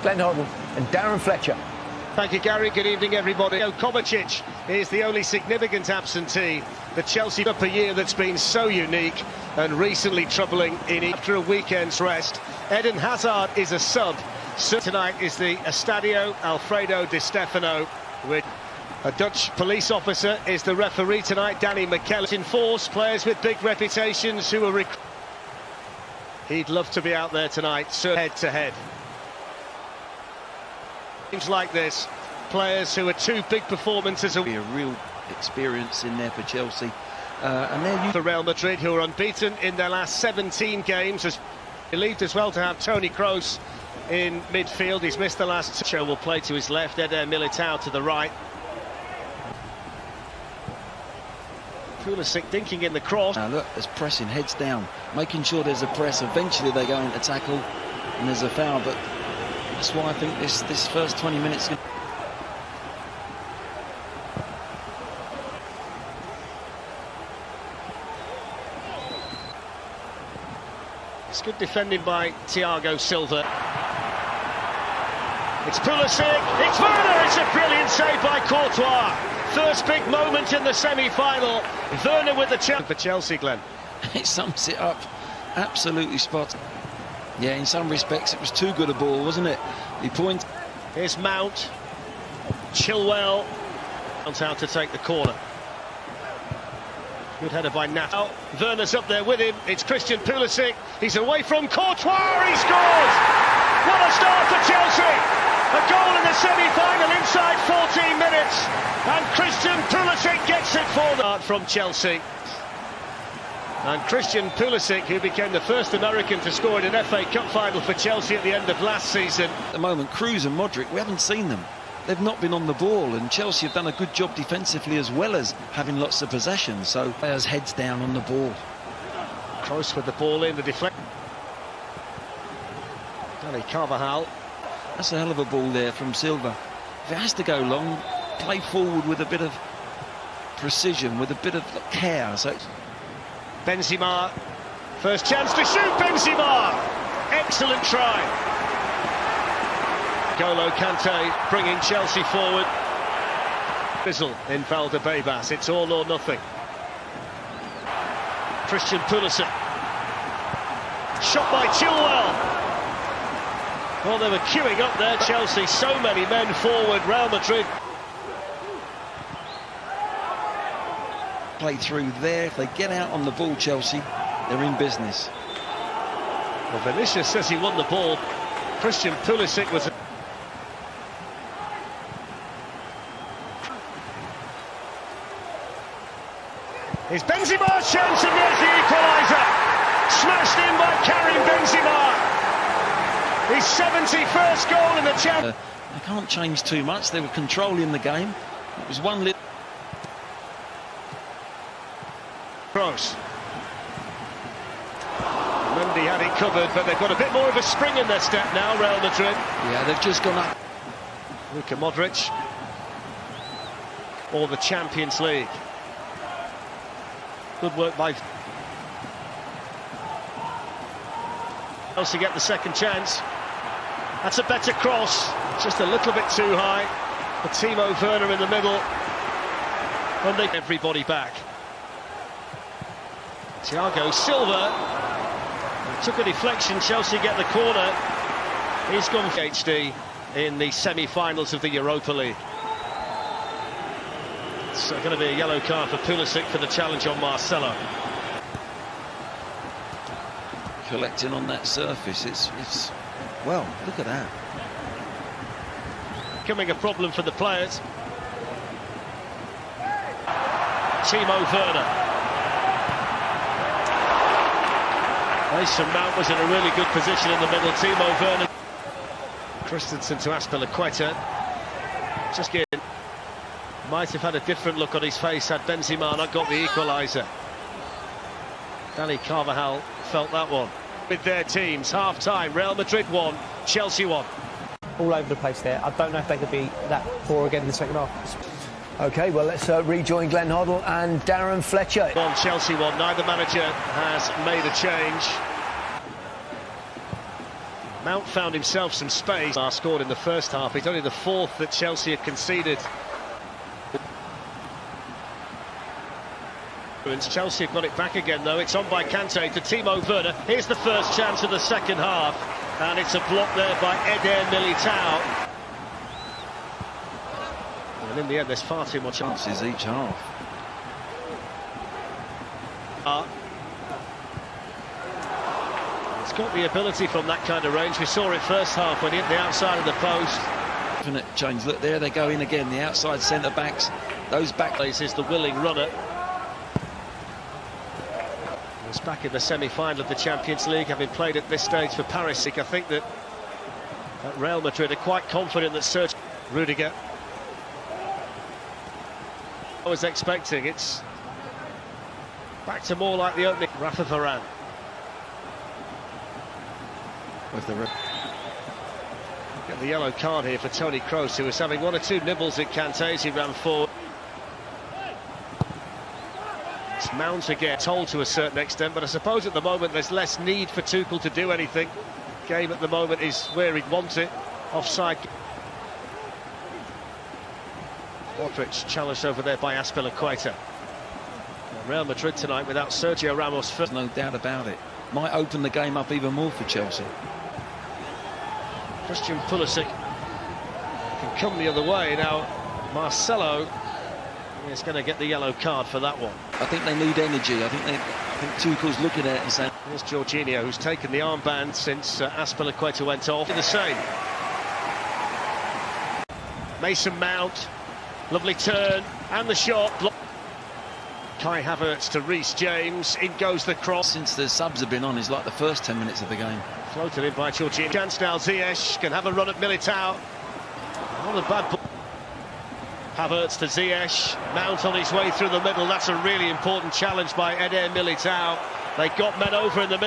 Glenn Hoddle and Darren Fletcher. Thank you, Gary. Good evening, everybody. Kovacic is the only significant absentee. The Chelsea up a year that's been so unique and recently troubling after a weekend's rest. Eden Hazard is a sub. So tonight is the Estadio Alfredo Di Stefano, with a Dutch police officer is the referee tonight, Danny McKellar. In force, players with big reputations who are he'd love to be out there tonight, so head to head. Things like this, players who are two big performances. Be a real experience in there for Chelsea, and they're for Real Madrid, who are unbeaten in their last 17 games. As relieved as well to have Toni Kroos in midfield. He's missed the last two. Will play to his left, Eder Militao to the right. Pulisic thinking in the cross. Now look, there's pressing, heads down, making sure there's a press. Eventually they go into tackle, and there's a foul. But that's why I think this first 20 minutes. It's good defending by Thiago Silva. It's Pulisic, it's Werner, it's a brilliant save by Courtois. First big moment in the semi-final. Werner with the chance for Chelsea, Glenn. It sums it up, absolutely spot. Yeah, in some respects it was too good a ball, wasn't it? He points. Here's Mount, Chilwell, out to take the corner. Good header by Nat. Werner's up there with him. It's Christian Pulisic. He's away from Courtois. He scores! What a start for Chelsea! A goal in the semi-final inside 14 minutes. And Christian Pulisic gets it for them from Chelsea. And Christian Pulisic, who became the first American to score in an FA Cup final for Chelsea at the end of last season. At the moment, Kroos and Modric, we haven't seen them. They've not been on the ball, and Chelsea have done a good job defensively as well as having lots of possession. So players heads down on the ball. Kroos with the ball in, the deflect. Danny Carvajal. That's a hell of a ball there from Silva. If it has to go long, play forward with a bit of precision, with a bit of care. So Benzema, first chance to shoot, Benzema! Excellent try. N'Golo Kante bringing Chelsea forward. Fizzle in Valdebebas, it's all or nothing. Christian Pulisic. Shot by Chilwell. Well, they were queuing up there, Chelsea, so many men forward. Real Madrid. Play through there. If they get out on the ball, Chelsea, they're in business. Well, Vinicius says he won the ball. Christian Pulisic was... Here's Benzema's chance, and there's the equaliser. Smashed in by Karim Benzema. His 71st goal in the Champions. They can't change too much. They were controlling the game. It was one lit. Kroos. Mendy had it covered, but they've got a bit more of a spring in their step now, Real Madrid. Yeah, they've just gone up. Luka Modric. Or the Champions League. Good work by... Chelsea get the second chance. That's a better cross. Just a little bit too high. But Timo Werner in the middle. And they everybody back. Thiago Silva. Took a deflection. Chelsea get the corner. He's gone for HD in the semi-finals of the Europa League. It's going to be a yellow card for Pulisic for the challenge on Marcelo. Collecting on that surface, it's well, look at that. Becoming a problem for the players. Timo Werner. Mason Mount was in a really good position in the middle. Timo Werner. Christensen to Azpilicueta. Just getting. Might have had a different look on his face had Benzema not got the equaliser. Danny Carvajal felt that one. With their teams, half-time, Real Madrid won, Chelsea won. All over the place there. I don't know if they could be that poor again in the second half. OK, well, let's rejoin Glenn Hoddle and Darren Fletcher. Won, Chelsea won. Neither manager has made a change. Mount found himself some space. Scored in the first half. It's only the fourth that Chelsea have conceded. Chelsea have got it back again, though. It's on by Kante to Timo Werner. Here's the first chance of the second half, and it's a block there by Eder Militao. And in the end, there's far too much chances each half. It's got the ability from that kind of range. We saw it first half when he hit the outside of the post. Definite change. Look, there they go in again. The outside centre backs. Those back places the willing runner. It's back in the semi-final of the Champions League, having played at this stage for Paris. I think that Real Madrid are quite confident that Sergio Rudiger. I was expecting it's back to more like the opening. Rafa Varane. with the Get the yellow card here for Toni Kroos, who was having one or two nibbles at Kante as he ran forward. It's Mount again, told to a certain extent, but I suppose at the moment there's less need for Tuchel to do anything. Game at the moment is where he'd want it. Offside. Modric challenged over there by Azpilicueta. Real Madrid tonight without Sergio Ramos. There's no doubt about it. Might open the game up even more for Chelsea. Christian Pulisic can come the other way now. Marcelo is going to get the yellow card for that one. I think they need energy. I think Tuchel's looking at it and saying. Here's Jorginho, who's taken the armband since Azpilicueta went off. The same. Mason Mount, lovely turn, and the shot. Kai Havertz to Reece James, in goes the cross. Since the subs have been on, it's like the first 10 minutes of the game. Floated in by Jorginho. Chance now, Ziyech can have a run at Militao. Not a bad ball. Havertz to Ziyech, Mount on his way through the middle. That's a really important challenge by Eder Militao. They got men over in the middle.